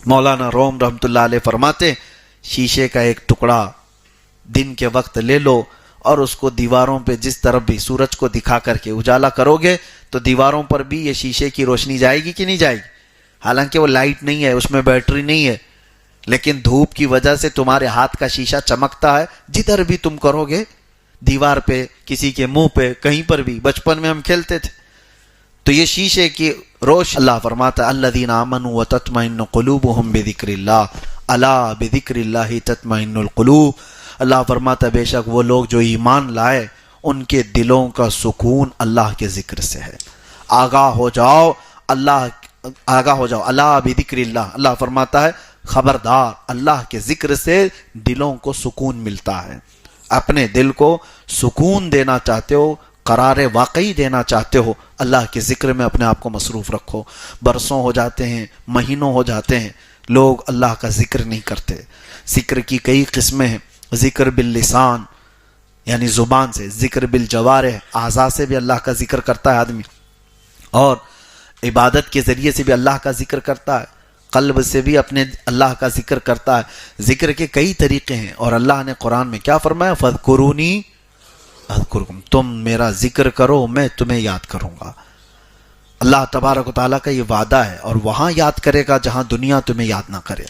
مولانا روم رحمتullah علیہ فرماتے ہیں شیشے کا ایک ٹکڑا دن کے وقت لے لو اور اس کو دیواروں پہ جس طرف بھی سورج کو دکھا کر کے اجالا کرو گے تو دیواروں پر بھی یہ شیشے کی روشنی جائے گی کہ نہیں جائے گی؟ حالانکہ وہ لائٹ نہیں ہے، اس میں بیٹری نہیں ہے، لیکن دھوپ کی وجہ سے تمہارے ہاتھ کا شیشہ چمکتا ہے، جدھر بھی تم کرو گے، دیوار پہ، کسی کے منہ پہ، کہیں پر بھی۔ بچپن میں ہم کھیلتے تھے تو یہ شیشے کی روشنی، اللہ فرماتا ہے الذین آمنوا وتطمئن قلوبهم بذکر اللہ الا بذکر اللہ تطمئن القلوب۔ اللہ فرماتا ہے بے شک وہ لوگ جو ایمان لائے ان کے دلوں کا سکون اللہ کے ذکر سے ہے۔ آگاہ ہو جاؤ، آگاہ ہو جاؤ، الا بذکر اللہ، اللہ فرماتا ہے خبردار، اللہ کے ذکر سے دلوں کو سکون ملتا ہے۔ اپنے دل کو سکون دینا چاہتے ہو، قرار واقعی دینا چاہتے ہو، اللہ کے ذکر میں اپنے آپ کو مصروف رکھو۔ برسوں ہو جاتے ہیں، مہینوں ہو جاتے ہیں، لوگ اللہ کا ذکر نہیں کرتے۔ ذکر کی کئی قسمیں ہیں، ذکر باللسان یعنی زبان سے، ذکر بالجوارح اعضاء سے بھی اللہ کا ذکر کرتا ہے آدمی، اور عبادت کے ذریعے سے بھی اللہ کا ذکر کرتا ہے، قلب سے بھی اپنے اللہ کا ذکر کرتا ہے۔ ذکر کے کئی طریقے ہیں، اور اللہ نے قرآن میں کیا فرمایا؟ فَاذْكُرُونِي اذکرکم، تم میرا ذکر کرو میں تمہیں یاد کروں گا۔ اللہ تبارک و تعالیٰ کا یہ وعدہ ہے، اور وہاں یاد کرے گا جہاں دنیا تمہیں یاد نہ کرے۔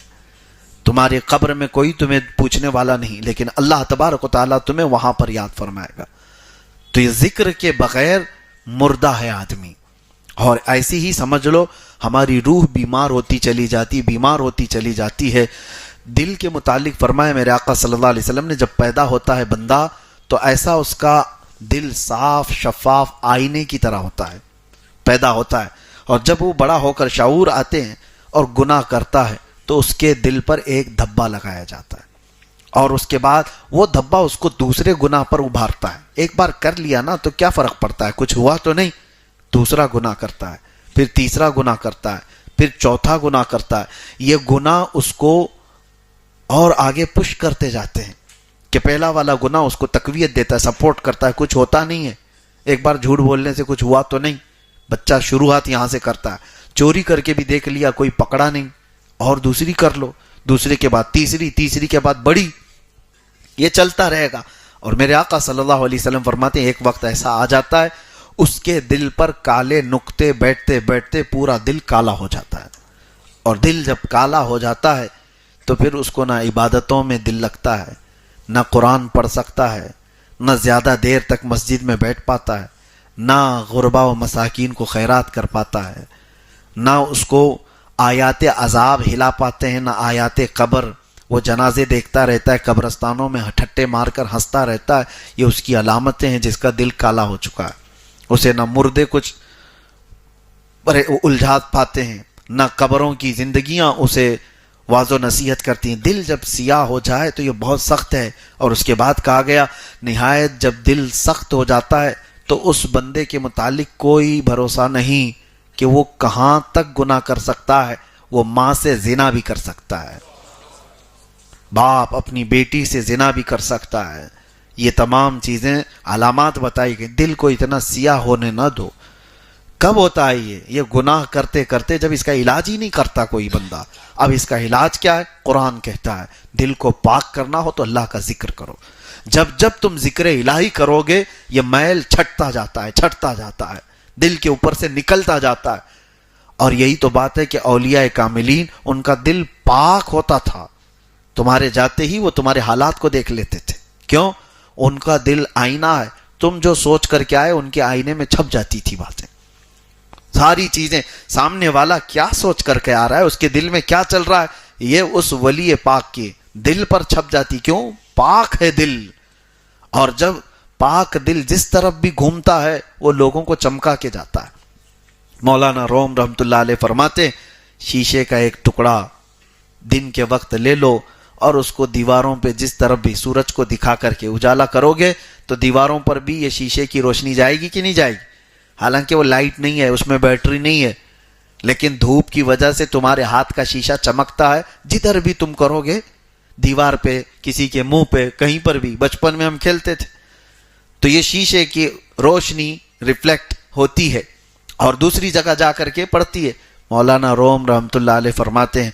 تمہاری قبر میں کوئی تمہیں پوچھنے والا نہیں، لیکن اللہ تبارک و تعالیٰ تمہیں وہاں پر یاد فرمائے گا۔ تو یہ ذکر کے بغیر مردہ ہے آدمی، اور ایسی ہی سمجھ لو ہماری روح بیمار ہوتی چلی جاتی ہے۔ دل کے متعلق فرمایا میرے آقا صلی اللہ علیہ وسلم نے، جب پیدا ہوتا ہے بندہ تو ایسا اس کا دل صاف شفاف آئینے کی طرح ہوتا ہے، پیدا ہوتا ہے، اور جب وہ بڑا ہو کر شعور آتے ہیں اور گناہ کرتا ہے تو اس کے دل پر ایک دھبا لگایا جاتا ہے، اور اس کے بعد وہ دھبا اس کو دوسرے گناہ پر ابھارتا ہے۔ ایک بار کر لیا نا تو کیا فرق پڑتا ہے، کچھ ہوا تو نہیں، دوسرا گناہ کرتا ہے، پھر تیسرا گناہ کرتا ہے، پھر چوتھا گناہ کرتا ہے۔ یہ گناہ اس کو اور آگے پش کرتے جاتے ہیں کہ پہلا والا گناہ اس کو تقویت دیتا ہے، سپورٹ کرتا ہے، کچھ ہوتا نہیں ہے، ایک بار جھوٹ بولنے سے کچھ ہوا تو نہیں، بچہ شروعات یہاں سے کرتا ہے، چوری کر کے بھی دیکھ لیا کوئی پکڑا نہیں، اور دوسری کر لو، دوسرے کے بعد تیسری، تیسری کے بعد بڑی، یہ چلتا رہے گا۔ اور میرے آقا صلی اللہ علیہ وسلم فرماتے ہیں ایک وقت ایسا آ جاتا ہے اس کے دل پر کالے نقطے بیٹھتے بیٹھتے پورا دل کالا ہو جاتا ہے، اور دل جب کالا ہو جاتا ہے تو پھر اس کو نہ عبادتوں میں دل لگتا ہے، نہ قرآن پڑھ سکتا ہے، نہ زیادہ دیر تک مسجد میں بیٹھ پاتا ہے، نہ غربا و مساکین کو خیرات کر پاتا ہے، نہ اس کو آیات عذاب ہلا پاتے ہیں، نہ آیات قبر۔ وہ جنازے دیکھتا رہتا ہے قبرستانوں میں، ٹھٹے مار کر ہنستا رہتا ہے، یہ اس کی علامتیں ہیں جس کا دل کالا ہو چکا ہے۔ اسے نہ مردے کچھ الجھات پاتے ہیں، نہ قبروں کی زندگیاں اسے واضح و نصیحت کرتی ہیں۔ دل جب سیاہ ہو جائے تو یہ بہت سخت ہے، اور اس کے بعد کہا گیا نہایت جب دل سخت ہو جاتا ہے تو اس بندے کے متعلق کوئی بھروسہ نہیں کہ وہ کہاں تک گناہ کر سکتا ہے۔ وہ ماں سے زنا بھی کر سکتا ہے، باپ اپنی بیٹی سے زنا بھی کر سکتا ہے۔ یہ تمام چیزیں علامات بتائی گئی، دل کو اتنا سیاہ ہونے نہ دو۔ کب ہوتا ہے یہ گناہ کرتے کرتے، جب اس کا علاج ہی نہیں کرتا کوئی بندہ۔ اب اس کا علاج کیا ہے؟ قرآن کہتا ہے دل کو پاک کرنا ہو تو اللہ کا ذکر کرو۔ جب تم ذکر الہی کرو گے یہ میل چھٹتا جاتا ہے، دل کے اوپر سے نکلتا جاتا ہے۔ اور یہی تو بات ہے کہ اولیاء کاملین ان کا دل پاک ہوتا تھا، تمہارے جاتے ہی وہ تمہارے حالات کو دیکھ لیتے تھے۔ کیوں؟ ان کا دل آئینہ ہے، تم جو سوچ کر کے آئے ان کے آئینے میں چھپ جاتی تھی باتیں، ساری چیزیں۔ سامنے والا کیا سوچ کر کے آ رہا ہے، اس کے دل میں کیا چل رہا ہے، یہ اس ولی پاک کے دل پر چھپ جاتی۔ کیوں؟ پاک ہے دل، اور جب پاک دل جس طرف بھی گھومتا ہے وہ لوگوں کو چمکا کے جاتا ہے۔ مولانا روم رحمتullah علیہ فرماتے شیشے کا ایک ٹکڑا دن کے وقت لے لو اور اس کو دیواروں پہ جس طرف بھی سورج کو دکھا کر کے اجالا کرو گے تو دیواروں پر بھی یہ شیشے کی روشنی جائے گی کہ نہیں جائے گی؟ حالانکہ وہ لائٹ نہیں ہے، اس میں بیٹری نہیں ہے، لیکن دھوپ کی وجہ سے تمہارے ہاتھ کا شیشہ چمکتا ہے، جدھر بھی تم کرو گے، دیوار پہ، کسی کے منہ پہ، کہیں پر بھی۔ بچپن میں ہم کھیلتے تھے تو یہ شیشے کی روشنی ریفلیکٹ ہوتی ہے اور دوسری جگہ جا کر کے پڑتی ہے۔ مولانا روم رحمتullah علیہ فرماتے ہیں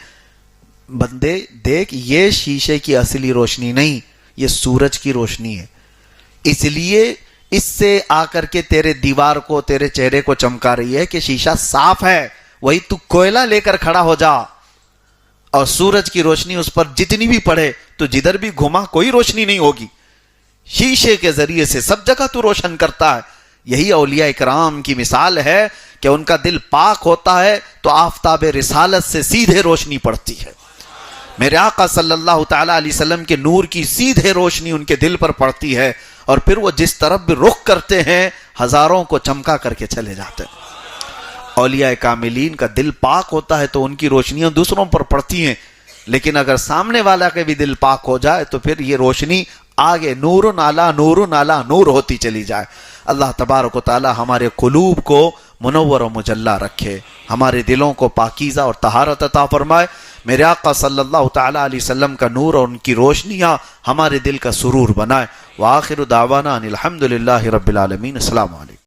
بندے دیکھ یہ شیشے کی اصلی روشنی نہیں، یہ سورج کی روشنی ہے، اس لیے اس سے آ کر کے تیرے دیوار کو، تیرے چہرے کو چمکا رہی ہے کہ شیشہ صاف ہے، وہی تو کوئلہ لے کر کھڑا ہو جا، اور سورج کی روشنی اس پر جتنی بھی پڑے تو جدھر بھی گھما کوئی روشنی نہیں ہوگی، شیشے کے ذریعے سے سب جگہ تو روشن کرتا ہے۔ یہی اولیاء اکرام کی مثال ہے کہ ان کا دل پاک ہوتا ہے تو آفتاب رسالت سے سیدھے روشنی پڑتی ہے، میرے آقا صلی اللہ تعالی علیہ وسلم کے نور کی سیدھے روشنی ان کے دل پر پڑتی ہے، اور پھر وہ جس طرف بھی رخ کرتے ہیں ہزاروں کو چمکا کر کے چلے جاتے ہیں۔ اولیاء کاملین کا دل پاک ہوتا ہے تو ان کی روشنیاں دوسروں پر پڑتی ہیں، لیکن اگر سامنے والا کے بھی دل پاک ہو جائے تو پھر یہ روشنی آگے نور نالا نور ہوتی چلی جائے۔ اللہ تبارک و تعالی ہمارے قلوب کو منور و مجلہ رکھے، ہمارے دلوں کو پاکیزہ اور طہارت عطا فرمائے، میرے آقا صلی اللہ تعالی علیہ وسلم کا نور اور ان کی روشنیاں ہمارے دل کا سرور بنائے۔ وآخر دعوانا ان الحمدللہ رب العالمین۔ السلام علیکم۔